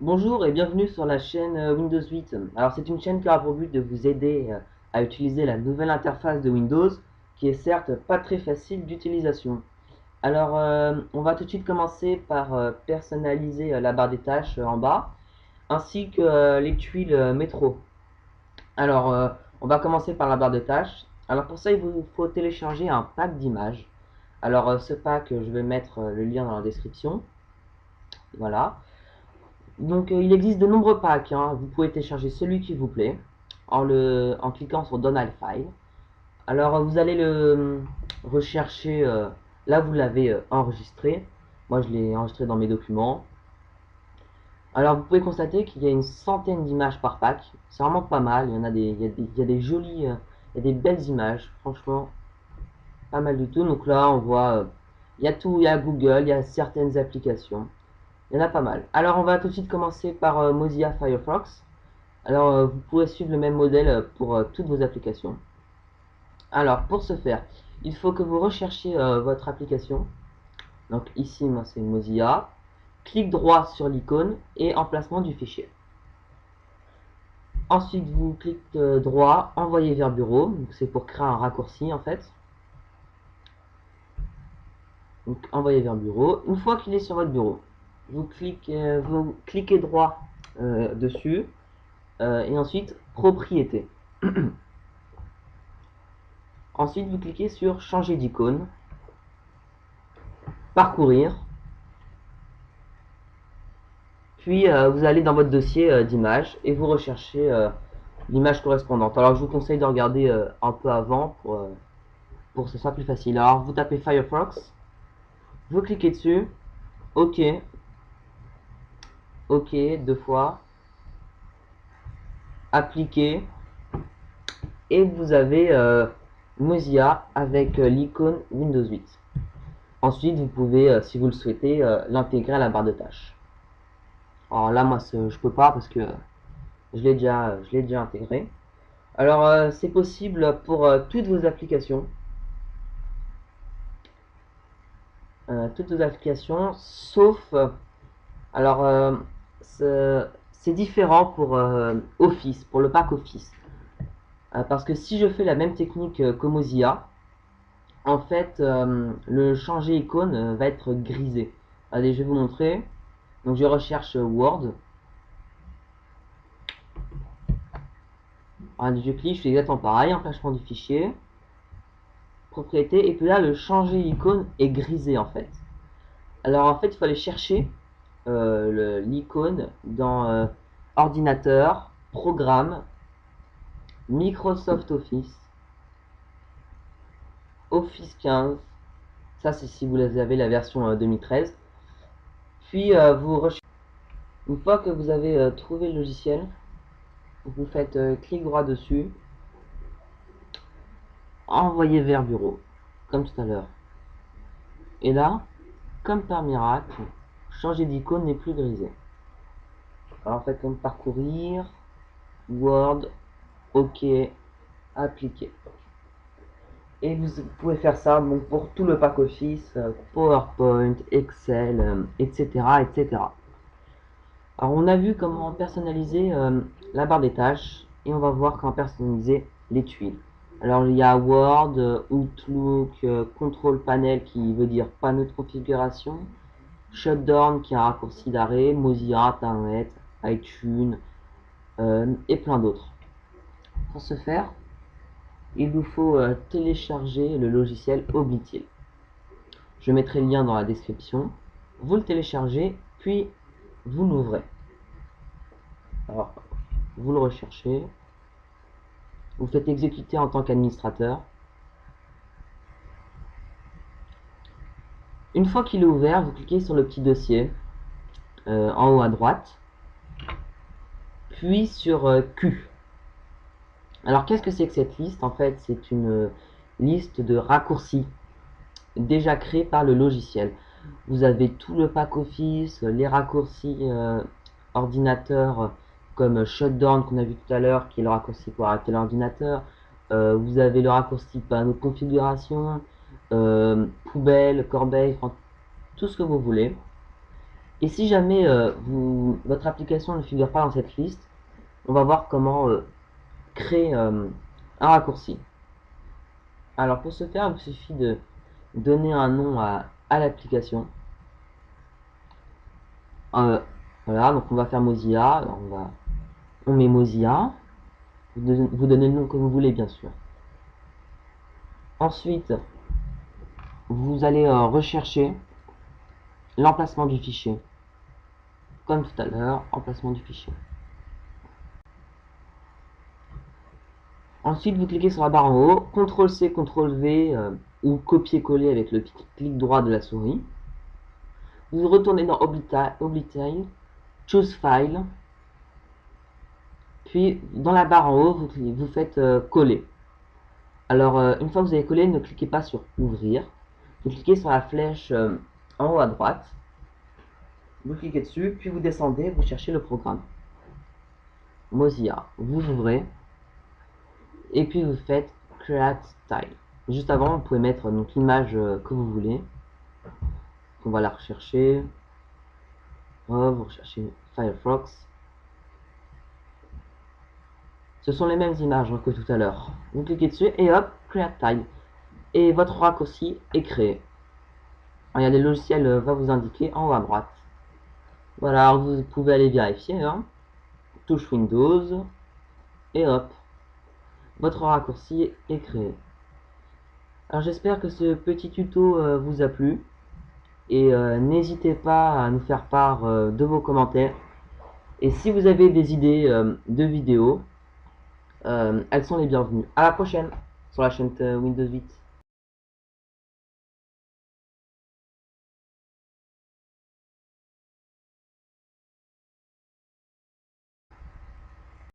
Bonjour et bienvenue sur la chaîne Windows 8. Alors c'est une chaîne qui aura pour but de vous aider à utiliser la nouvelle interface de Windows qui est certes pas très facile d'utilisation. Alors on va tout de suite commencer par personnaliser la barre des tâches en bas ainsi que les tuiles métro. Alors on va commencer par la barre de tâches. Alors pour ça il vous faut télécharger un pack d'images. Alors ce pack je vais mettre le lien dans la description. Voilà. Donc il existe de nombreux packs, hein. Vous pouvez télécharger celui qui vous plaît en cliquant sur Download File. Alors vous allez le rechercher, là vous l'avez enregistré. Moi je l'ai enregistré dans mes documents. Alors vous pouvez constater qu'il y a une centaine d'images par pack. C'est vraiment pas mal, il y en a il y a des jolies, il y a des belles images, franchement pas mal du tout. Donc là on voit, il y a tout, il y a Google, il y a certaines applications. Il y en a pas mal. Alors on va tout de suite commencer par Mozilla Firefox. Alors vous pourrez suivre le même modèle pour toutes vos applications. Alors pour ce faire, il faut que vous recherchiez votre application. Donc ici, moi c'est Mozilla. Clic droit sur l'icône et emplacement du fichier. Ensuite vous cliquez droit, envoyer vers bureau. C'est pour créer un raccourci en fait. Donc envoyer vers bureau. Une fois qu'il est sur votre bureau, vous cliquez droit dessus. Et ensuite propriété. Ensuite vous cliquez sur changer d'icône, parcourir, puis vous allez dans votre dossier d'images et vous recherchez l'image correspondante. Alors je vous conseille de regarder un peu avant pour que ce soit plus facile. Alors vous tapez Firefox, vous cliquez dessus, OK, OK, deux fois, appliquer, et vous avez Mozilla avec l'icône Windows 8. Ensuite, vous pouvez, si vous le souhaitez, l'intégrer à la barre de tâches. Alors là, moi, je peux pas parce que je l'ai déjà intégré. Alors, c'est possible pour toutes vos applications, sauf, alors, c'est différent pour Office, pour le pack Office. Parce que si je fais la même technique que Mozilla, en fait, le changer icône va être grisé. Allez, je vais vous montrer. Donc, je recherche Word. Alors, je clique, je fais exactement pareil, emplacement du fichier, propriété, et puis là, le changer icône est grisé en fait. Alors en fait, il faut aller chercher l'icône dans ordinateur, programme, Microsoft Office, Office 15. Ça, c'est si vous avez la version 2013. Puis, une fois que vous avez trouvé le logiciel, vous faites clic droit dessus, envoyer vers bureau, comme tout à l'heure. Et là, comme par miracle, changer d'icône n'est plus grisé. Alors, faites comme parcourir, Word, OK, appliquer. Et vous pouvez faire ça donc, pour tout le pack Office, PowerPoint, Excel, etc., etc. Alors on a vu comment personnaliser la barre des tâches et on va voir comment personnaliser les tuiles. Alors il y a Word, Outlook, Control Panel qui veut dire panneau de configuration, Shutdown qui est un raccourci d'arrêt, Mozilla, Internet, iTunes et plein d'autres. Pour ce faire, il vous faut télécharger le logiciel Oblitil. Je mettrai le lien dans la description. Vous le téléchargez, puis vous l'ouvrez. Alors, vous le recherchez. Vous faites exécuter en tant qu'administrateur. Une fois qu'il est ouvert, vous cliquez sur le petit dossier en haut à droite, puis sur Q. Alors, qu'est-ce que c'est que cette liste? En fait, c'est une liste de raccourcis déjà créés par le logiciel. Vous avez tout le pack Office, les raccourcis ordinateur comme Shutdown qu'on a vu tout à l'heure, qui est le raccourci pour arrêter l'ordinateur. Vous avez le raccourci panneau de configuration, poubelle, corbeille, enfin, tout ce que vous voulez. Et si jamais votre application ne figure pas dans cette liste, on va voir comment créer un raccourci. Alors pour ce faire, il suffit de donner un nom à l'application. Voilà, donc on va faire Mozilla. Alors on met Mozilla. Vous donnez le nom que vous voulez, bien sûr. Ensuite, vous allez rechercher l'emplacement du fichier. Comme tout à l'heure, emplacement du fichier. Ensuite, vous cliquez sur la barre en haut, CTRL-C, CTRL-V ou copier-coller avec le clic droit de la souris. Vous retournez dans Oblitail, Choose File, puis dans la barre en haut, vous faites coller. Alors, une fois que vous avez collé, ne cliquez pas sur Ouvrir. Vous cliquez sur la flèche en haut à droite. Vous cliquez dessus, puis vous descendez, vous cherchez le programme. Mozilla, vous ouvrez, et puis vous faites Create Style. Juste avant, vous pouvez mettre l'image que vous voulez. On va la rechercher. Vous recherchez Firefox. Ce sont les mêmes images que tout à l'heure. Vous cliquez dessus et hop, Create Style. Et votre raccourci est créé. Regardez, le logiciel va vous indiquer en haut à droite. Voilà, alors vous pouvez aller vérifier. Touche Windows. Et hop, votre raccourci est créé. Alors j'espère que ce petit tuto vous a plu. Et n'hésitez pas à nous faire part de vos commentaires. Et si vous avez des idées de vidéos, elles sont les bienvenues. À la prochaine sur la chaîne Windows 8.